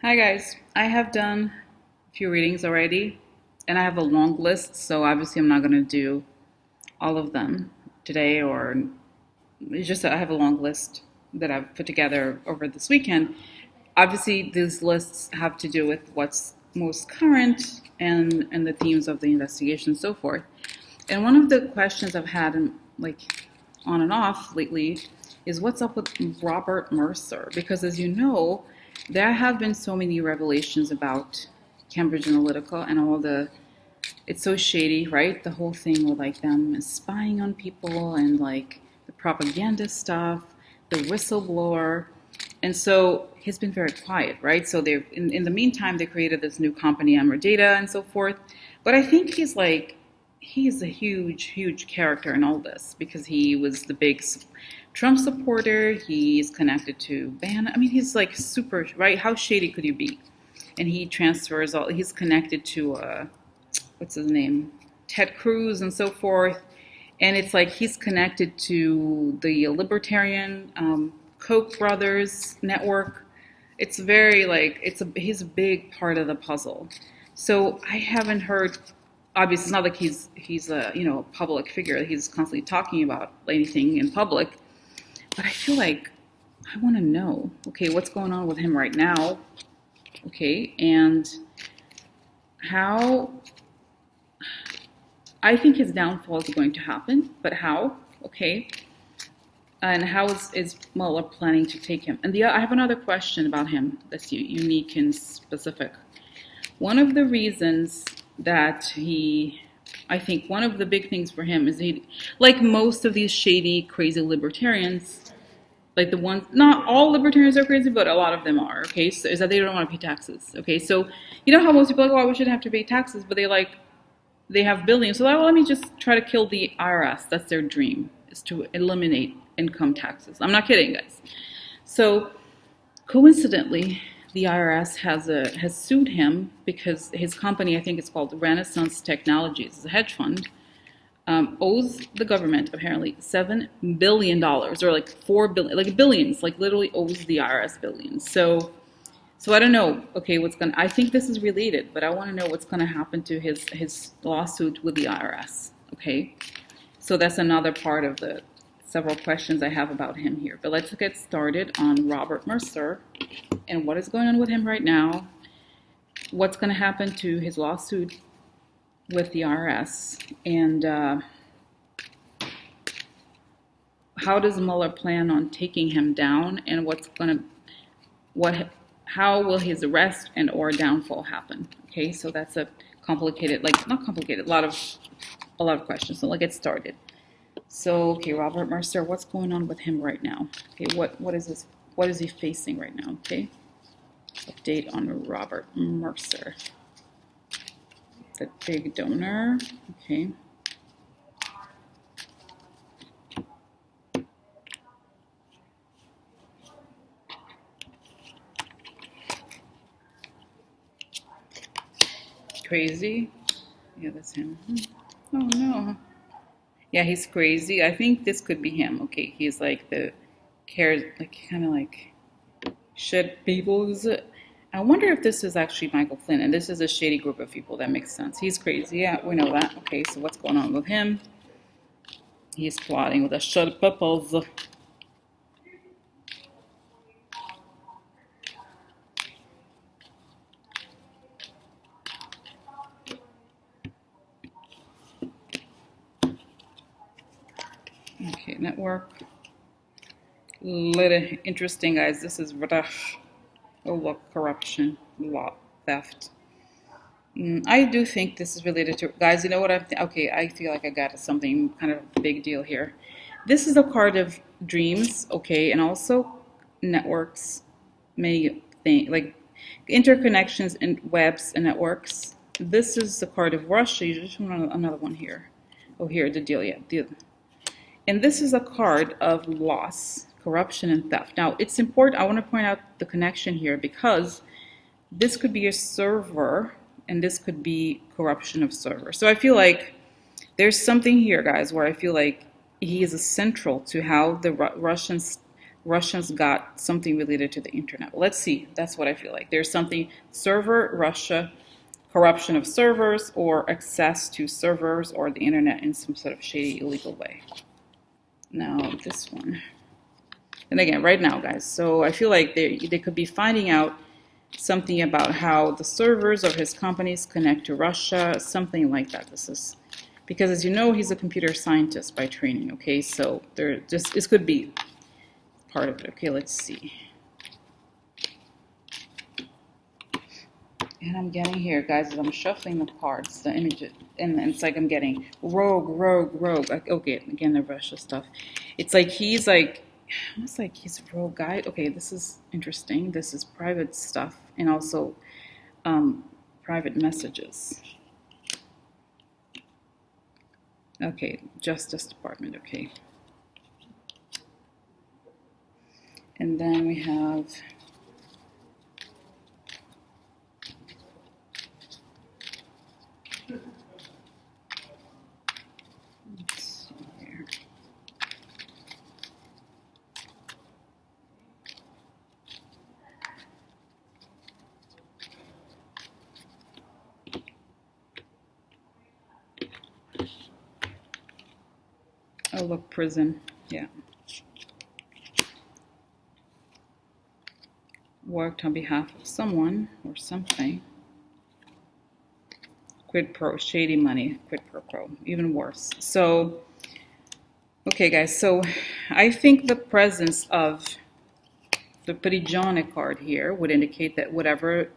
Hi guys, I have done a few readings already and I have a long list, so obviously I'm not going to do all of them today, or it's just that I have a long list that I've put together over this weekend. Obviously these lists have to do with what's most current and the themes of the investigation and so forth. And one of the questions I've had on and off lately is what's up with Robert Mercer? Because as you know, there have been so many revelations about Cambridge Analytica and it's so shady, right? The whole thing with them spying on people and the propaganda stuff, the whistleblower. And so he's been very quiet, right? So in the meantime, they created this new company, Data, and so forth. But I think he's a huge character in all this because he was the big Trump supporter. He's connected to Bannon. I mean, he's super, right? How shady could you be? And he transfers he's connected to, what's his name? Ted Cruz and so forth. And it's he's connected to the libertarian Koch brothers network. It's very he's a big part of the puzzle. So I haven't heard. Obviously, it's not like he's a a public figure. He's constantly talking about anything in public. But I feel like I want to know. Okay, what's going on with him right now? Okay, and how. I think his downfall is going to happen, but how? Okay. And how is Mueller planning to take him? And I have another question about him that's unique and specific. One of the reasons that I think one of the big things for him is like most of these shady, crazy libertarians, like the ones, not all libertarians are crazy, but a lot of them are, okay, so is that they don't want to pay taxes, okay? So you know how most people are like, oh, we shouldn't have to pay taxes, but they have billions. So well, let me just try to kill the IRS. That's their dream, is to eliminate income taxes. I'm not kidding, guys. So coincidentally, the IRS has sued him because his company, I think it's called Renaissance Technologies, is a hedge fund, owes the government apparently $7 billion, or like 4 billion, like billions, like literally owes the IRS billions. So I don't know. Okay, I think this is related, but I want to know what's gonna happen to his lawsuit with the IRS. Okay, so that's another part of the several questions I have about him here. But let's get started on Robert Mercer and what is going on with him right now. What's going to happen to his lawsuit with the IRS, and how does Mueller plan on taking him down, and how will his arrest and or downfall happen? Okay, so that's a complicated, not complicated, a lot of questions. So let's get started. So, okay, Robert Mercer, what's going on with him right now? Okay, what is he facing right now? Okay, update on Robert Mercer, the big donor. Okay. Crazy. Yeah, that's him. Oh no. Yeah, he's crazy. I think this could be him. Okay, he's like the cares, kind of should people use it? I wonder if this is actually Michael Flynn, and this is a shady group of people. That makes sense. He's crazy. Yeah, we know that. Okay, so what's going on with him? He's plotting with the shut purples. Okay, network. Little interesting, guys. This is oh look, corruption, law, theft. I do think this is related to, guys, you know what okay, I feel like I got something kind of big deal here. This is a card of dreams, okay, and also networks, many things, like interconnections and webs and networks. This is the card of Russia. You just want another one here. Oh, here, the deal, yeah, deal. And this is a card of loss, corruption, and theft. Now, it's important, I want to point out the connection here because this could be a server and this could be corruption of server. So I feel like there's something here, guys, where I feel like he is central to how the Russians Russians got something related to the internet. Let's see. That's what I feel like. There's something server, Russia, corruption of servers, or access to servers or the internet in some sort of shady, illegal way. Now, this one. And again, right now, guys, so I feel like they could be finding out something about how the servers of his companies connect to Russia, something like that. This is because, as you know, he's a computer scientist by training, okay? So this could be part of it. Okay, let's see. And I'm getting here, guys, as I'm shuffling the cards, the images, and it's like I'm getting rogue, rogue, rogue. Okay, again, the Russia stuff. It's like he's like, almost like he's a rogue guy. Okay, this is interesting. This is private stuff and also private messages. Okay, Justice Department, okay. And then we have let's see here. Oh, look, prison. Yeah. Worked on behalf of someone or something. Quid pro, shady money, quid pro quo, even worse. So, okay, guys, so I think the presence of the prigione card here would indicate that whatever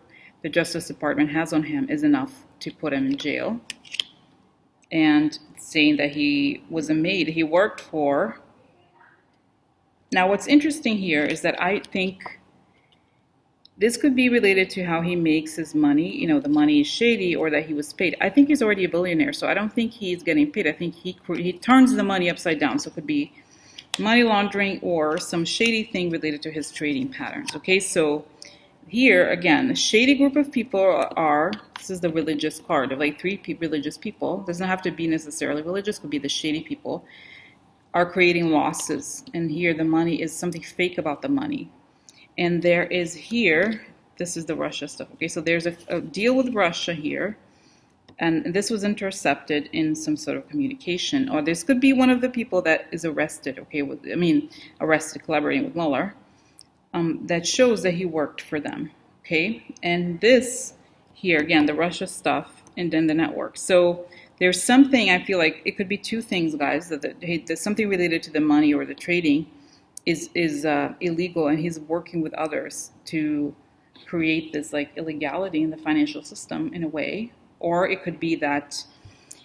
the Justice Department has on him is enough to put him in jail. And saying that he was a maid, he worked for. Now, what's interesting here is that I think this could be related to how he makes his money. You know, the money is shady or that he was paid. I think he's already a billionaire, so I don't think he's getting paid. I think he turns the money upside down. So it could be money laundering or some shady thing related to his trading patterns. Okay, so here again, a shady group of people are, this is the religious card of like three religious people. Doesn't have to be necessarily religious, could be the shady people, are creating losses. And here the money is something fake about the money. And there is here, this is the Russia stuff. Okay, so there's a deal with Russia here. And this was intercepted in some sort of communication. Or this could be one of the people that is arrested, okay, arrested collaborating with Mueller. That shows that he worked for them, okay? And this here, again, the Russia stuff, and then the network. So there's something, I feel like it could be two things, guys, that there's something related to the money or the trading is illegal, and he's working with others to create this like illegality in the financial system in a way. Or it could be that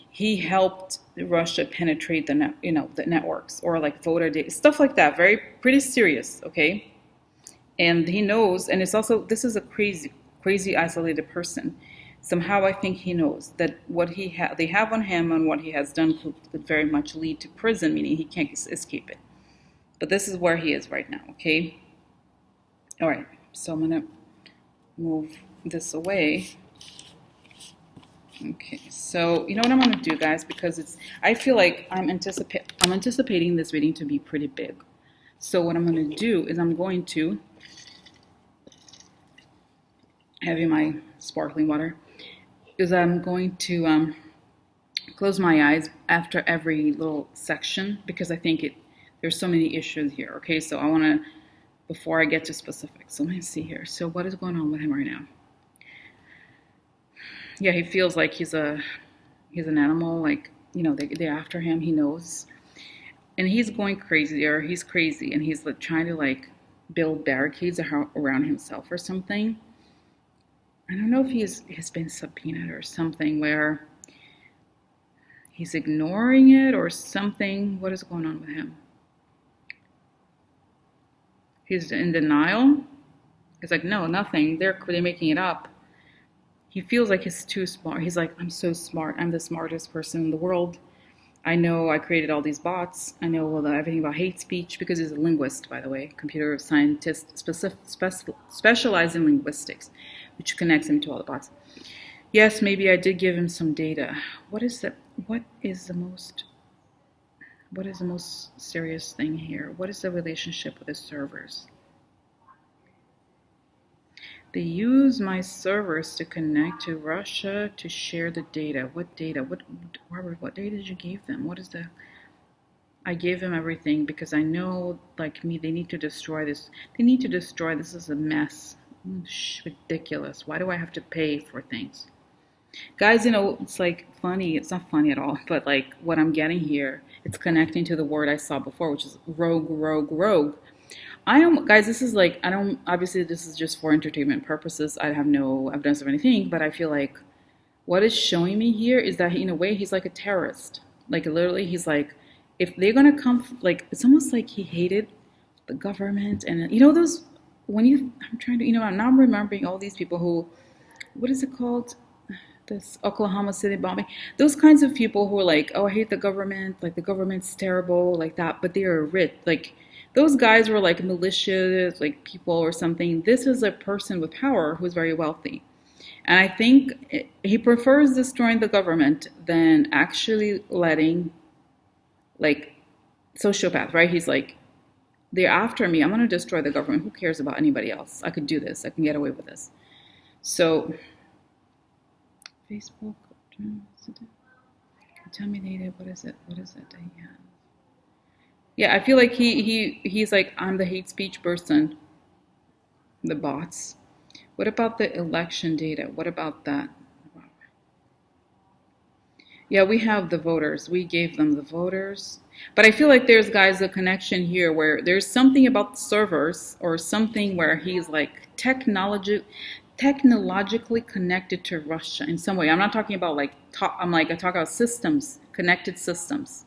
he helped Russia penetrate the the networks or like voter data, stuff like that. Pretty serious, okay? And he knows, and it's also, this is a crazy isolated person. Somehow I think he knows that what they have on him and what he has done could very much lead to prison, meaning he can't escape it. But this is where he is right now, okay? All right, so I'm gonna move this away. Okay, so you know what I'm gonna do, guys, because I feel like I'm anticipating this reading to be pretty big. So what I'm gonna do is I'm going to having my sparkling water, is I'm going to close my eyes after every little section because I think there's so many issues here. Okay, so I want to, before I get to specifics, so let me see here. So what is going on with him right now? Yeah, he feels like he's an animal, like, you know, they're after him, he knows. And he's going crazy, or he's crazy, and he's like trying to like build barricades around himself or something. I don't know if he's been subpoenaed or something where he's ignoring it or something. What is going on with him? He's in denial. He's like, no, nothing. They're making it up. He feels like he's too smart. He's like, I'm so smart. I'm the smartest person in the world. I know I created all these bots. I know everything about hate speech because he's a linguist, by the way, computer scientist specialized in linguistics, which connects him to all the bots. Yes, maybe I did give him some data. What is the What is the most serious thing here? What is the relationship with the servers? They use my servers to connect to Russia to share the data. What data? Robert, what data did you give them? What is the... I gave them everything because I know, like me, they need to destroy this. They need to destroy this. Is a mess. Ridiculous. Why do I have to pay for things? Guys, you know, it's like funny. It's not funny at all, but like what I'm getting here, it's connecting to the word I saw before, which is rogue, rogue, rogue. I am, guys, this is like, I don't, obviously this is just for entertainment purposes. I have no evidence of anything, but I feel like what it's showing me here is that in a way he's like a terrorist. Like literally he's like, if they're gonna come, like it's almost like he hated the government. And you know those, when you, I'm trying to, you know, now I'm remembering all these people who, what is it called, this Oklahoma City bombing, those kinds of people who are like, oh, I hate the government, like the government's terrible, like that, but they are rich. Like those guys were like malicious, like people or something. This is a person with power who's very wealthy. And I think he prefers destroying the government than actually letting, like, sociopath, right? He's like, they're after me. I'm going to destroy the government. Who cares about anybody else? I could do this. I can get away with this. So, Facebook, contaminated. What is it? What is it? Yeah, I feel like he's like, I'm the hate speech person. The bots. What about the election data? What about that? Yeah, we have the voters. We gave them the voters. But I feel like there's, guys, a connection here where there's something about the servers or something where he's like technologically connected to Russia in some way. I'm not talking about like, I talk about systems, connected systems.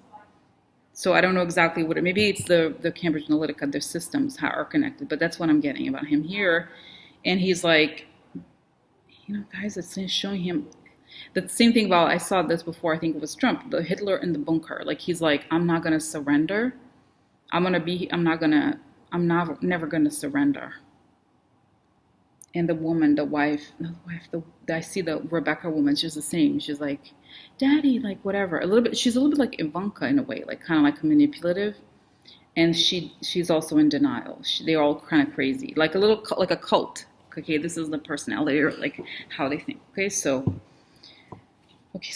So I don't know exactly what maybe it's the Cambridge Analytica, their systems are connected, but that's what I'm getting about him here. And he's like, you know, guys, it's showing him the same thing about, I saw this before, I think it was Trump, the Hitler in the bunker. Like he's like, I'm not gonna surrender. I'm never gonna surrender. And the woman, I see the Rebecca woman, she's the same. She's like, Daddy, like whatever. She's a little bit like Ivanka in a way, like kind of like manipulative. And she's also in denial. They're all kind of crazy, like a little like a cult. Okay, this is the personality or like how they think. Okay, so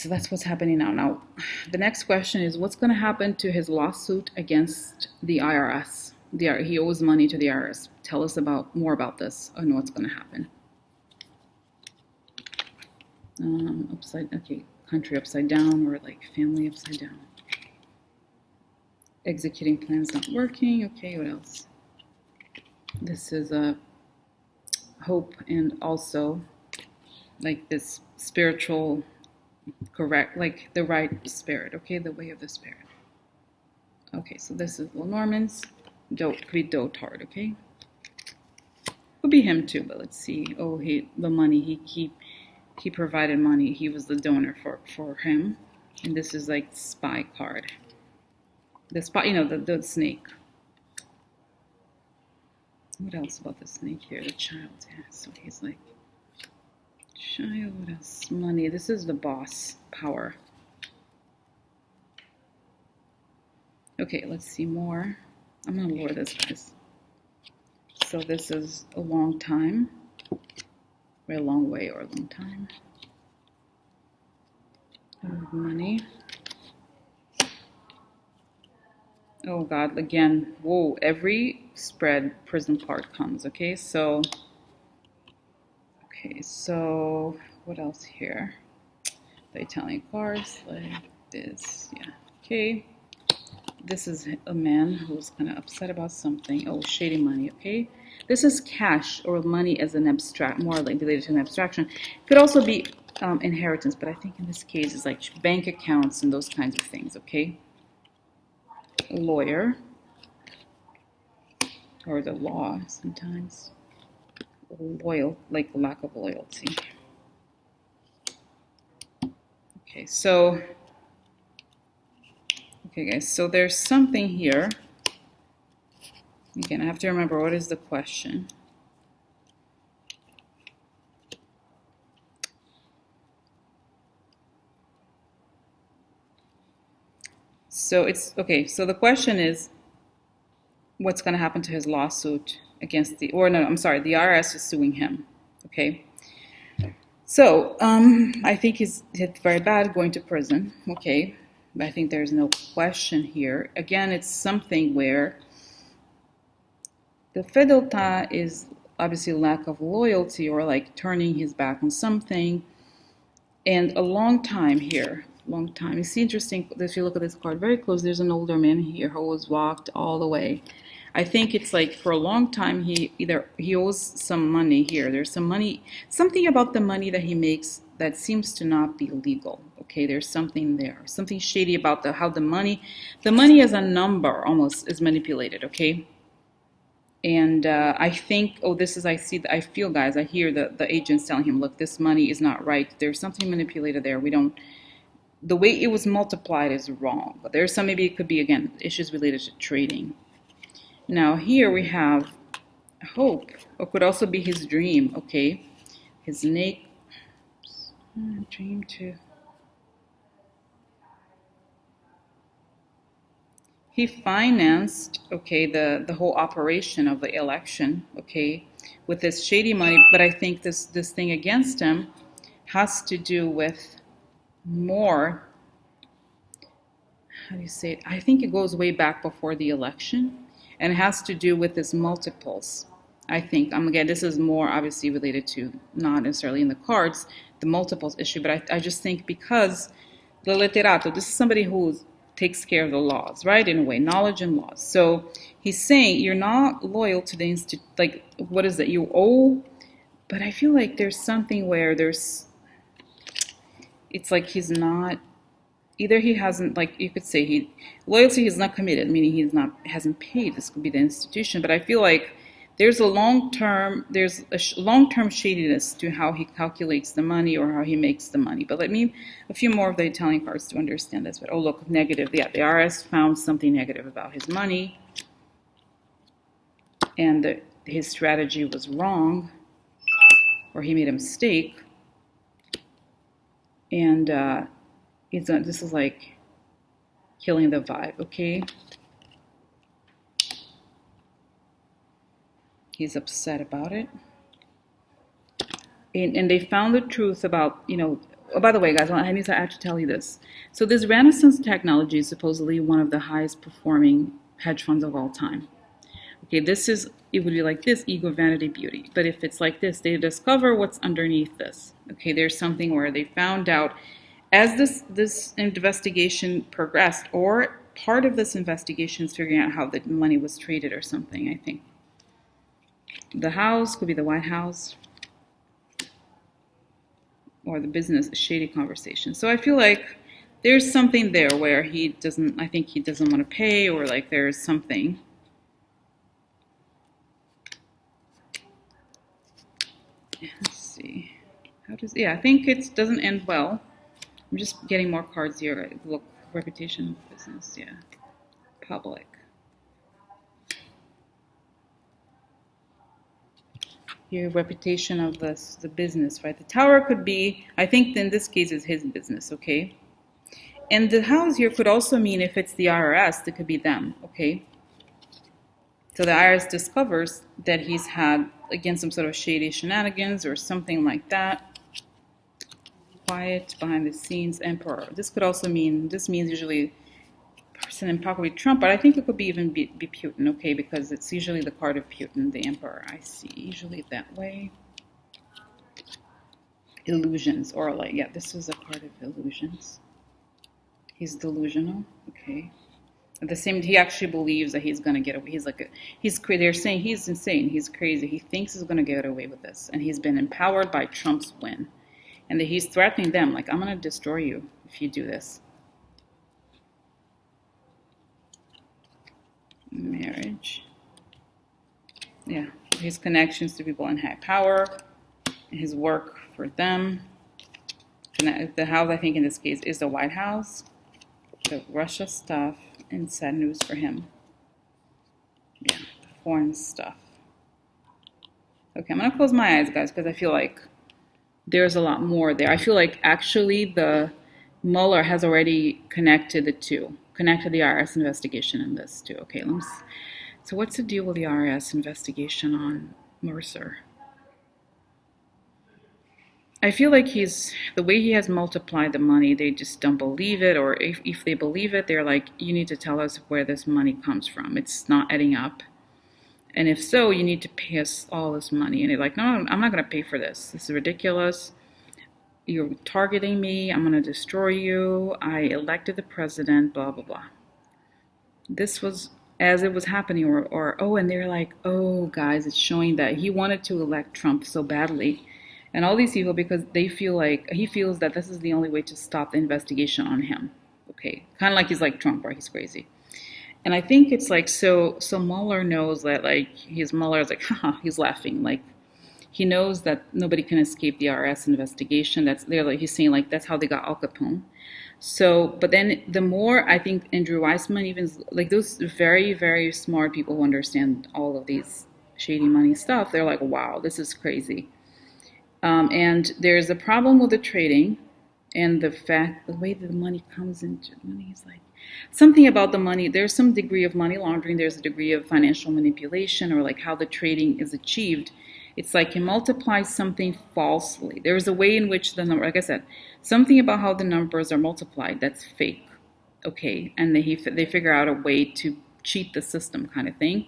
that's what's happening now. Now, the next question is what's going to happen to his lawsuit against the IRS? He owes money to the IRS. Tell us more about this and what's going to happen. Country upside down or like family upside down. Executing plans not working. Okay, what else? This is a hope and also like this spiritual, correct, like the right spirit. Okay, the way of the spirit. Okay, so this is Normans. Pretty dotard, okay? Could be him too, but let's see. Oh, the money, he provided money. He was the donor for him. And this is like spy card. The spy, you know, the snake. What else about the snake here? The child, yeah. So he's like, child, what else? Money. This is the boss, power. Okay, let's see more. I'm gonna lower this, guys. So this is a long time, or a long way, or a long time. Money. Oh God, again, whoa, every spread prison card comes, okay? So what else here? The Italian cards, like this, yeah, okay. This is a man who's kind of upset about something. Oh, shady money, okay? This is cash or money as an abstract, more like related to an abstraction. Could also be inheritance, but I think in this case it's like bank accounts and those kinds of things, okay? Lawyer, or the law sometimes. Like lack of loyalty. Okay, so, okay guys, so there's something here. Again, I have to remember what is the question. So it's okay. So the question is, what's going to happen to his lawsuit against the, or no, I'm sorry, the IRS is suing him. Okay. So I think he's hit very bad, going to prison. Okay. But I think there's no question here. Again, it's something where the fedelta is obviously lack of loyalty or like turning his back on something. And a long time here, long time. You see, interesting, if you look at this card very close, there's an older man here who was walked all the way. I think it's like for a long time he owes some money here. There's some money, something about the money that he makes that seems to not be legal. Okay, there's something there, something shady about how the money as a number almost is manipulated. Okay. And I think, oh, this is, I feel, guys, I hear the agents telling him, look, this money is not right. There's something manipulated there. The way it was multiplied is wrong. But there's some, maybe it could be, again, issues related to trading. Now, here we have hope, or could also be his dream, okay? His dream to... He financed, okay, the whole operation of the election, okay, with this shady money. But I think this thing against him has to do with more, how do you say it? I think it goes way back before the election, and it has to do with his multiples. I think, again, this is more obviously related to, not necessarily in the cards, the multiples issue, but I just think because the literato, this is somebody who takes care of the laws, right? In a way, knowledge and laws. So he's saying you're not loyal to the institute, like, what is it? You owe, but I feel like there's something where it's like he's not, either he hasn't, like you could say loyalty is not committed, meaning hasn't paid. This could be the institution, but I feel like there's a long-term shadiness to how he calculates the money or how he makes the money. But let me, a few more of the Italian cards to understand this. But oh, look, negative. Yeah, the IRS found something negative about his money, and his strategy was wrong, or he made a mistake. And this is like killing the vibe, okay? He's upset about it. And they found the truth about, oh, by the way, guys, I need to actually tell you this. So this Renaissance technology is supposedly one of the highest performing hedge funds of all time. Okay, it would be like this, ego, vanity, beauty. But if it's like this, they discover what's underneath this. Okay, there's something where they found out as this investigation progressed, or part of this investigation is figuring out how the money was traded or something, I think. The house could be the White House, or the business, a shady conversation. So I feel like there's something there where I think he doesn't want to pay, or like there's something. Let's see. I think it doesn't end well. I'm just getting more cards here. Look, reputation of business, yeah. Public. Your reputation of the business, right? The tower could be, I think in this case, is his business, okay? And the house here could also mean, if it's the IRS, it could be them, okay? So the IRS discovers that he's had, again, some sort of shady shenanigans or something like that. Quiet, behind the scenes, emperor. This could also mean, this means usually person in power would be Trump, but I think it could be even be Putin, okay, because it's usually the card of Putin, the emperor. I see, usually that way. Illusions, or like, yeah, this is a card of illusions. He's delusional, okay. At the same, he actually believes that he's gonna get away. They're saying he's insane, he's crazy. He thinks he's gonna get away with this, and he's been empowered by Trump's win, and that he's threatening them, like, I'm gonna destroy you if you do this. Marriage. Yeah, his connections to people in high power, his work for them. The house, I think in this case, is the White House, the Russia stuff, and sad news for him. Yeah, the foreign stuff. Okay, I'm gonna close my eyes, guys, because I feel like there's a lot more there. I feel like actually the Mueller has already connected the two, connected the IRS investigation in this too. Okay, so what's the deal with the IRS investigation on Mercer? I feel like the way he has multiplied the money, they just don't believe it, or if they believe it, they're like, you need to tell us where this money comes from. It's not adding up. And if so, you need to pay us all this money. And they're like, no, I'm not going to pay for this. This is ridiculous. You're targeting me. I'm going to destroy you. I elected the president, blah, blah, blah. This was as it was happening, and they're like, oh, guys, it's showing that he wanted to elect Trump so badly. And all these people, because they feel like he feels that this is the only way to stop the investigation on him. Okay, kind of like he's like Trump, right? He's crazy. And I think it's like, so Mueller knows that, like, Mueller is like, haha, he's laughing. Like, he knows that nobody can escape the IRS investigation. He's saying, like, that's how they got Al Capone. So, but then the more I think Andrew Weissman, even like those very, very smart people who understand all of these shady money stuff, they're like, wow, this is crazy. And there's a problem with the trading and the way that the money comes into money is like something about the money. There's some degree of money laundering. There's a degree of financial manipulation, or like how the trading is achieved. It's like you multiply something falsely. There's a way in which the number, like I said, something about how the numbers are multiplied that's fake. Okay, and they figure out a way to cheat the system, kind of thing.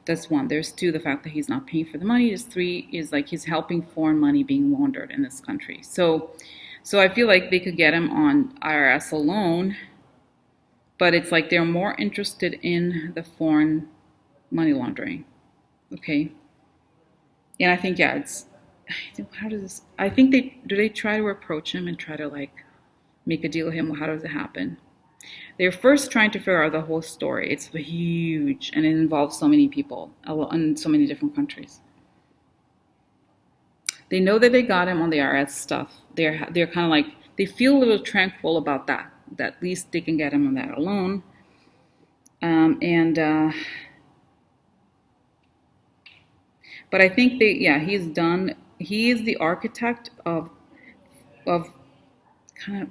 That's one. There's two, the fact that he's not paying for the money. There's three, is like he's helping foreign money being laundered in this country. So I feel like they could get him on IRS alone, but it's like they're more interested in the foreign money laundering. Okay. And I think, yeah, I think they try to approach him and try to like make a deal with him? How does it happen? They're first trying to figure out the whole story. It's huge, and it involves so many people in so many different countries. They know that they got him on the IRS stuff. They're kind of like, they feel a little tranquil about that at least they can get him on that alone. But I think he is the architect of kind of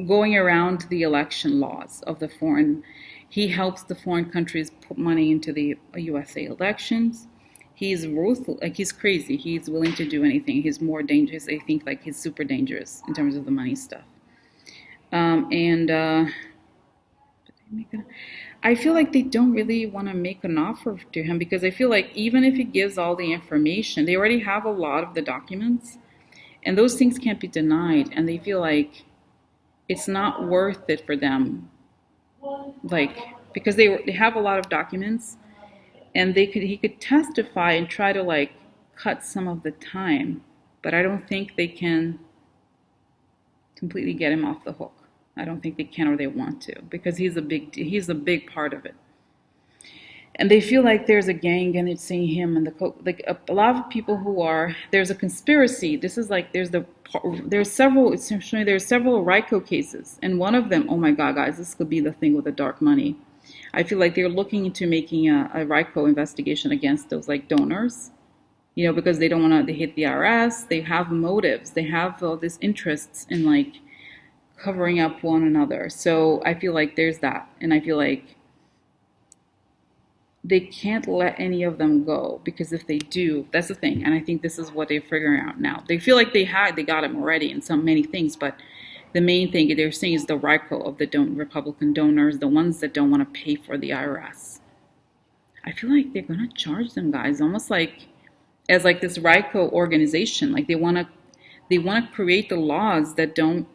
going around the election laws of the foreign. He helps the foreign countries put money into the USA elections. He's ruthless, like he's crazy. He's willing to do anything. He's more dangerous. I think like he's super dangerous in terms of the money stuff. I feel like they don't really want to make an offer to him because I feel like even if he gives all the information, they already have a lot of the documents, and those things can't be denied. And they feel like it's not worth it for them, like because they have a lot of documents, and he could testify and try to like cut some of the time, but I don't think they can completely get him off the hook. I don't think they can or they want to, because he's a big part of it. And they feel like there's a gang and it's seeing him and a lot of people there's a conspiracy. This is like there's several RICO cases, and one of them, oh my God, guys, this could be the thing with the dark money. I feel like they're looking into making a RICO investigation against those like donors, because they don't want to hit the IRS. They have motives. They have all these interests in like covering up one another. So I feel like there's that, and I feel like they can't let any of them go, because if they do, that's the thing. And I think this is what they're figuring out now. They feel like they got him already in many things, but the main thing they're saying is the RICO of the Republican donors, the ones that don't want to pay for the IRS. I feel like they're gonna charge them, guys, almost like as like this RICO organization. Like they want to create the laws that don't.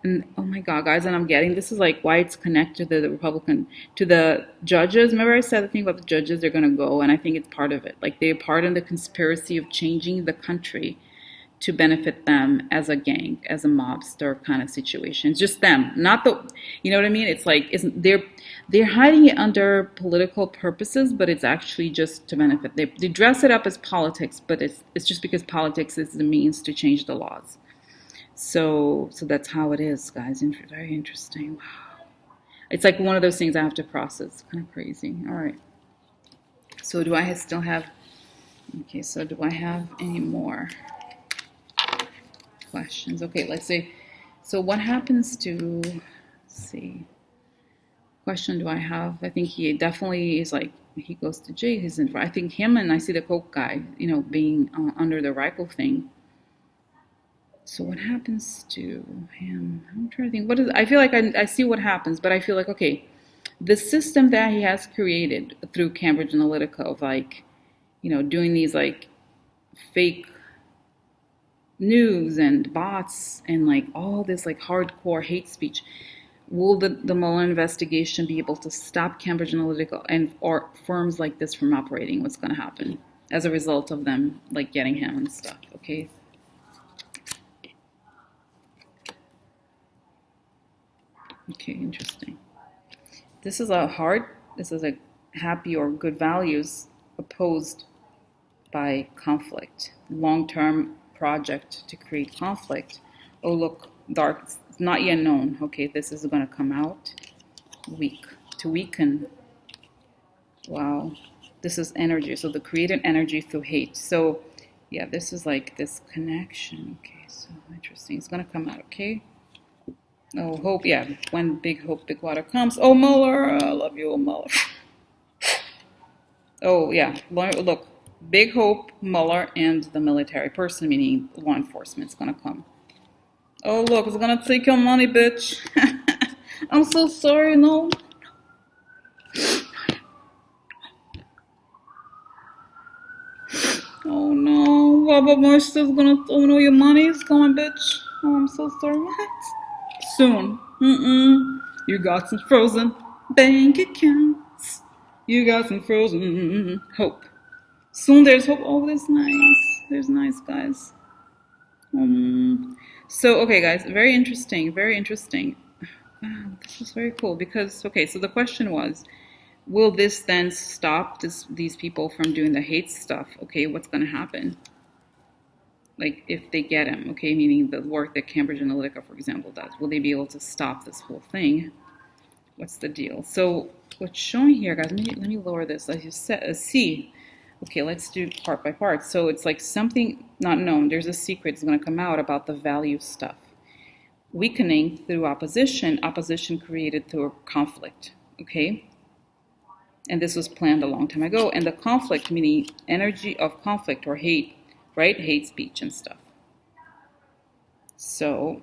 And oh my God, guys, and I'm getting, this is like why it's connected to the judges. Remember I said the thing about the judges, they're going to go, and I think it's part of it. Like they're part in the conspiracy of changing the country to benefit them as a gang, as a mobster kind of situation. It's just them, not you know what I mean? It's like, they're hiding it under political purposes, but it's actually just to benefit. They dress it up as politics, but it's just because politics is the means to change the laws. So that's how it is, guys. Very interesting. Wow. It's like one of those things I have to process. Kind of crazy. All right. So do I still have... Okay, so do I have any more questions? Okay, let's see. So what happens to... Let's see. Question do I have? I think he definitely is like, he goes to jail. He's in, I think him and I see the Coke guy, you know, being under the RICO thing. So what happens to him? I'm trying to think. What is? I feel like I see what happens, but I feel like, okay, the system that he has created through Cambridge Analytica of like, you know, doing these like fake news and bots and like all this like hardcore hate speech. Will the Mueller investigation be able to stop Cambridge Analytica and or firms like this from operating? What's going to happen as a result of them like getting him and stuff? Okay. Okay, interesting. This is a happy or good values opposed by conflict. Long-term project to create conflict. Oh, look, dark, it's not yet known. Okay, this is going to come out. Weak, to weaken. Wow, this is energy. So the created energy through hate. So yeah, this is like this connection. Okay, so interesting. It's going to come out, okay? Oh, hope, yeah. When big hope, big water comes. Oh, Mueller, I love you, Mueller. Oh, yeah. Look, big hope, Mueller, and the military person, meaning law enforcement, is going to come. Oh, look, it's going to take your money, bitch. I'm so sorry, no. Oh, no. Robert Mercer's going to, oh, no, your money is going, bitch. Oh, I'm so sorry. What? Soon. You got some frozen bank accounts. You got some frozen hope. Soon there's hope. Oh, that's nice. There's nice, guys. So, okay, guys, very interesting. Very interesting. Wow, this is very cool because, okay, so the question was, will this then stop these people from doing the hate stuff? Okay, what's going to happen? Like, if they get him, okay, meaning the work that Cambridge Analytica, for example, does, will they be able to stop this whole thing? What's the deal? So, what's showing here, guys, let me lower this. As you said, see. Okay, let's do part by part. So, it's like something not known. There's a secret that's going to come out about the value stuff. Weakening through opposition, opposition created through conflict, okay? And this was planned a long time ago. And the conflict, meaning energy of conflict or hate, right? Hate speech and stuff. So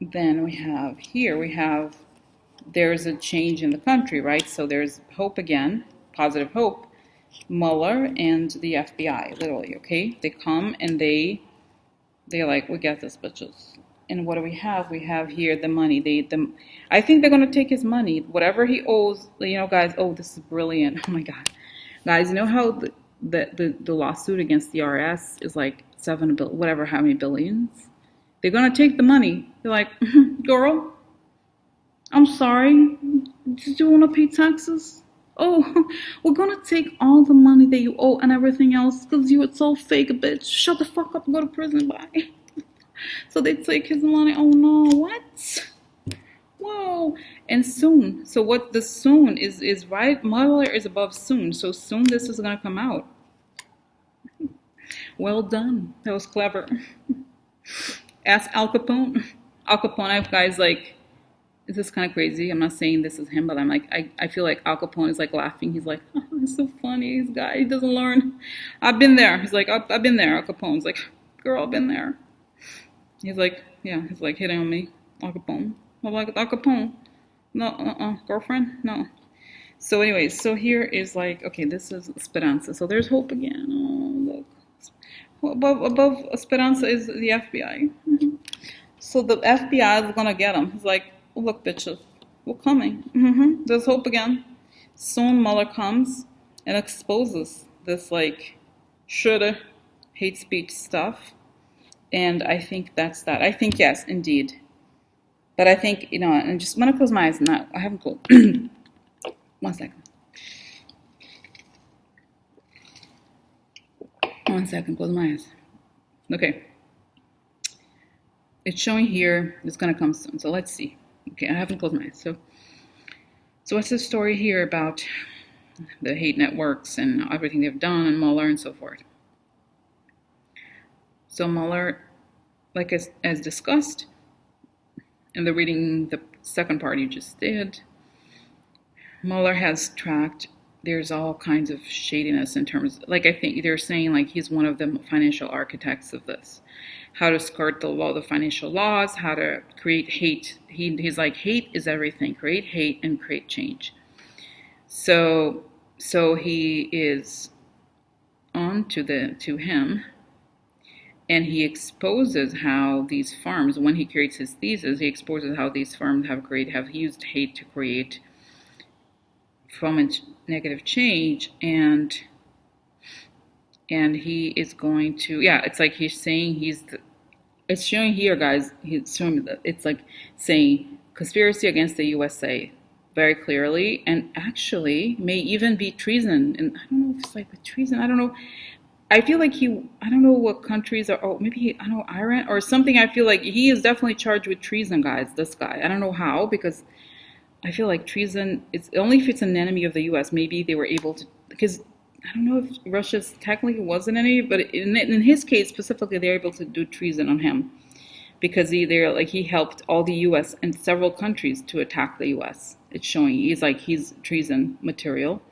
then we have here, there's a change in the country, right? So there's hope again, positive hope. Mueller and the FBI, literally, okay? They come and they're like, we got this, bitches. And what do we have? We have here the money. I think they're gonna take his money, whatever he owes. You know, guys. Oh, this is brilliant. Oh my God, guys. You know how the lawsuit against the IRS is like whatever, how many billions? They're gonna take the money. They're like, girl, I'm sorry. Did you wanna pay taxes? Oh, we're gonna take all the money that you owe and everything else because you were so fake, bitch. Shut the fuck up and go to prison. Bye. So they take his money. Oh no, what? Whoa. And soon. So what the soon is right? Mueller is above soon. So soon this is gonna come out. Well done. That was clever. Ask Al Capone. Al Capone, guys, like, this is kind of crazy. I'm not saying this is him, but I'm like, I feel like Al Capone is like laughing. He's like, oh, it's so funny. This guy, he doesn't learn. I've been there. He's like, I've been there. Al Capone's like, girl, I've been there. He's like, yeah, he's like hitting on me. Al Capone. I'm like, Al Capone. No, girlfriend? No. So anyways, so here is like, okay, this is Esperanza. So there's hope again. Oh, look. Above Esperanza is the FBI. So the FBI is gonna get him. He's like, look, bitches, we're coming. There's hope again. Soon Mueller comes and exposes this like shoulda hate speech stuff. And I think that's that. I think, yes, indeed. But I think, you know, and just want to close my eyes. Not, I haven't closed. 1 second. 1 second, close my eyes. Okay. It's showing here, it's going to come soon. So let's see. Okay, I haven't closed my eyes. So what's the story here about the hate networks and everything they've done and Mueller and so forth? So Mueller, like as discussed, and they're reading Second part you just did. Mueller has tracked, there's all kinds of shadiness in terms, like I think they're saying like he's one of the financial architects of this. How to skirt the law, the financial laws, how to create hate. He's like, hate is everything. Create hate and create change. So he is on to him, and he exposes how these firms, when he creates his thesis, he exposes how these firms have used hate to create from negative change, and he is going to, yeah, it's like he's saying it's showing here, guys, he's showing that it's like saying conspiracy against the USA very clearly, and actually may even be treason. And I don't know if it's like with treason, I don't know. I feel like I don't know what countries are, oh, maybe, I don't know, Iran or something. I feel like he is definitely charged with treason, guys, this guy. I don't know how, because I feel like treason, it's only if it's an enemy of the U.S. Maybe they were able to, because I don't know if Russia technically was an enemy, but in his case specifically, they're able to do treason on him because he helped all the U.S. and several countries to attack the U.S. It's showing he's treason material,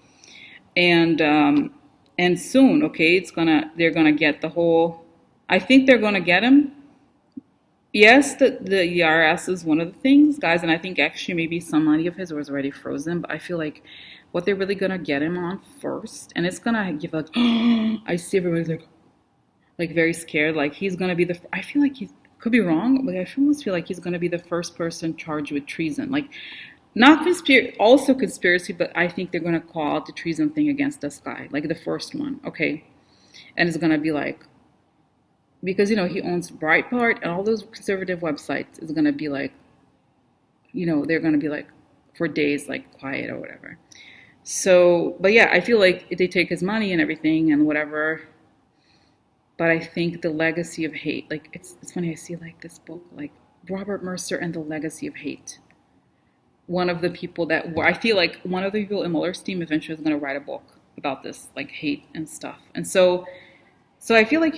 and soon, okay, they're gonna get the whole. I think they're gonna get him. Yes, the IRS is one of the things, guys, and I think actually maybe some money of his was already frozen, but I feel like what they're really gonna get him on first, and it's gonna give like, I see everybody's like very scared, like he's gonna be I feel like he could be wrong, but I almost feel like he's gonna be the first person charged with treason, like not also conspiracy, but I think they're gonna call out the treason thing against this guy, like the first one, okay, and it's gonna be like, because he owns Breitbart and all those conservative websites is gonna be like, they're gonna be like for days like quiet or whatever. So, but yeah, I feel like they take his money and everything and whatever. But I think the legacy of hate, like it's funny, I see like this book, like Robert Mercer and the Legacy of Hate. One of the people I feel like one of the people in Mueller's team eventually is gonna write a book about this, like hate and stuff. And so I feel like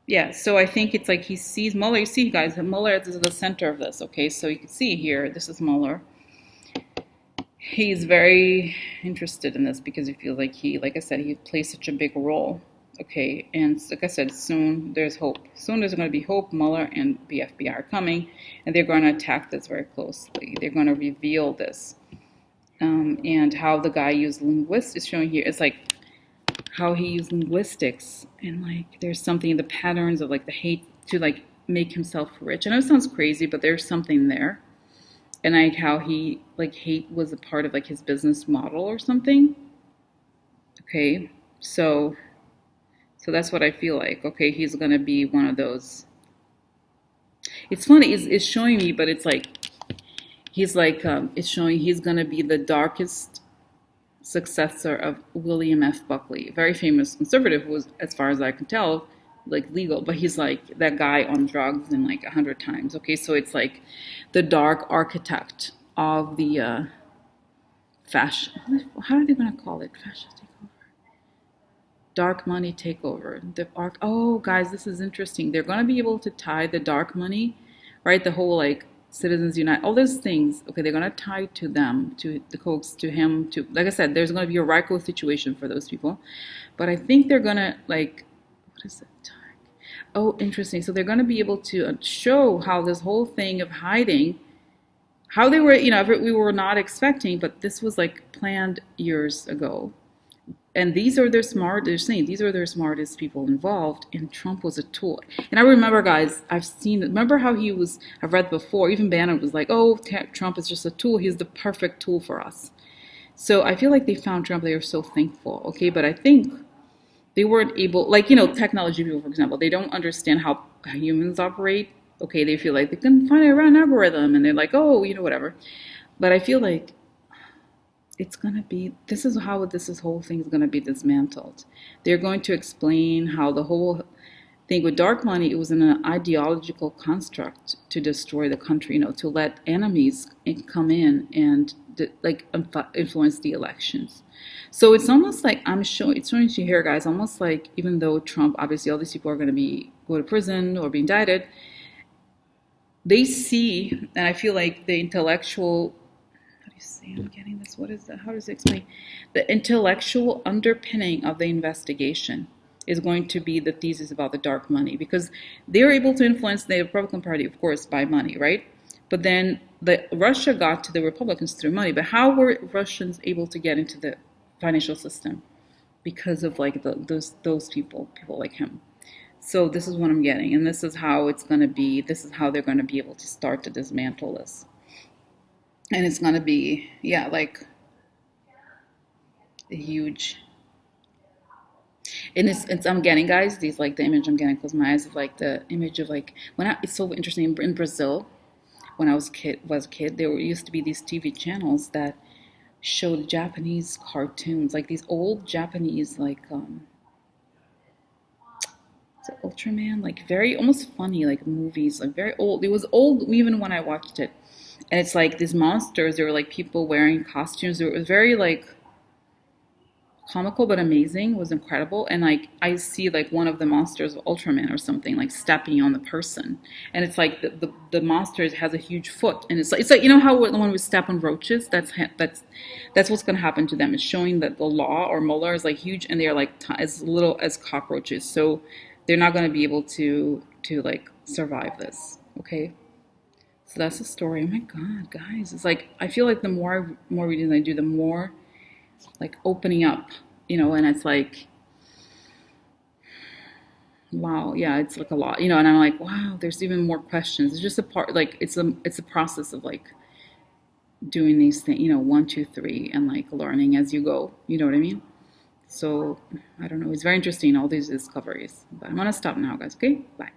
yeah, so I think it's like he sees Mueller. You see, guys, Mueller is the center of this, okay? So you can see here, this is Mueller. He's very interested in this because he feels like like I said, he plays such a big role, okay? And like I said, soon there's hope. Soon there's going to be hope. Mueller and the FBI are coming, and they're going to attack this very closely. They're going to reveal this. And how the guy used linguistics is showing here. It's like how he used linguistics, and like there's something in the patterns of like the hate to like make himself rich. I know it sounds crazy, but there's something there. And like how he like hate was a part of like his business model or something. Okay, so that's what I feel like. Okay, he's gonna be one of those. It's funny, it's showing me, but it's like he's like it's showing he's gonna be the darkest successor of William F. Buckley, a very famous conservative who was, as far as I can tell, like legal, but he's like that guy on drugs in like 100 times. Okay, so it's like the dark architect of the fashion. How are they gonna call it? Fascist takeover, dark money takeover. Oh, guys, this is interesting. They're gonna be able to tie the dark money, right? The whole like Citizens Unite, all those things. Okay, they're gonna tie to them, to the Kochs, to him, to, like I said, there's gonna be a RICO situation for those people, but I think they're gonna like, what is it? Oh, interesting. So they're going to be able to show how this whole thing of hiding, how they were, we were not expecting, but this was like planned years ago. And these are they're saying these are their smartest people involved, and Trump was a tool. And I remember, guys, remember how I've read before, even Bannon was like, oh, Trump is just a tool. He's the perfect tool for us. So I feel like they found Trump. They were so thankful. Okay, but I think they weren't able, like, technology people, for example, they don't understand how humans operate. Okay, they feel like they can find an algorithm, and they're like, oh, whatever. But I feel like it's going to be, this is how this whole thing is going to be dismantled. They're going to explain how the whole thing with dark money, it was an ideological construct to destroy the country, to let enemies come in and influence the elections. So it's almost like it's showing you here, guys, almost like even though Trump, obviously all these people are going to go to prison or be indicted, they see, and I feel like the intellectual, how do you say, I'm getting this, what is that, how does it explain? The intellectual underpinning of the investigation is going to be the thesis about the dark money, because they're able to influence the Republican Party, of course, by money, right? But then Russia got to the Republicans through money. But how were Russians able to get into the financial system? Because of like those people like him. So this is what I'm getting, and this is how it's going to be. This is how they're going to be able to start to dismantle this, and it's going to be, yeah, like a huge. And it's I'm getting, guys, these like the image I'm getting, close my eyes, is like the image of like when it's so interesting in Brazil. When I was a kid, there used to be these TV channels that showed Japanese cartoons, like these old Japanese, like Ultraman, like very almost funny, like movies, like very old. It was old even when I watched it, and it's like these monsters. There were like people wearing costumes. It was very like comical but amazing. It was incredible. And like I see like one of the monsters of Ultraman or something like stepping on the person, and it's like the monster has a huge foot, and it's like, you know how the one would step on roaches. That's what's going to happen to them. It's showing that the law or Mueller is like huge, and they're like as little as cockroaches. So they're not going to be able to like survive this. Okay. So that's the story. Oh my God, guys. It's like I feel like the more readings I do, the more like opening up, and it's like, wow, yeah, it's like a lot, and I'm like, wow, there's even more questions. It's just a part, like it's a process of like doing these things, 1, 2, 3, and like learning as you go. You know what I mean? So I don't know. It's very interesting, all these discoveries. But I'm gonna stop now, guys. Okay, bye.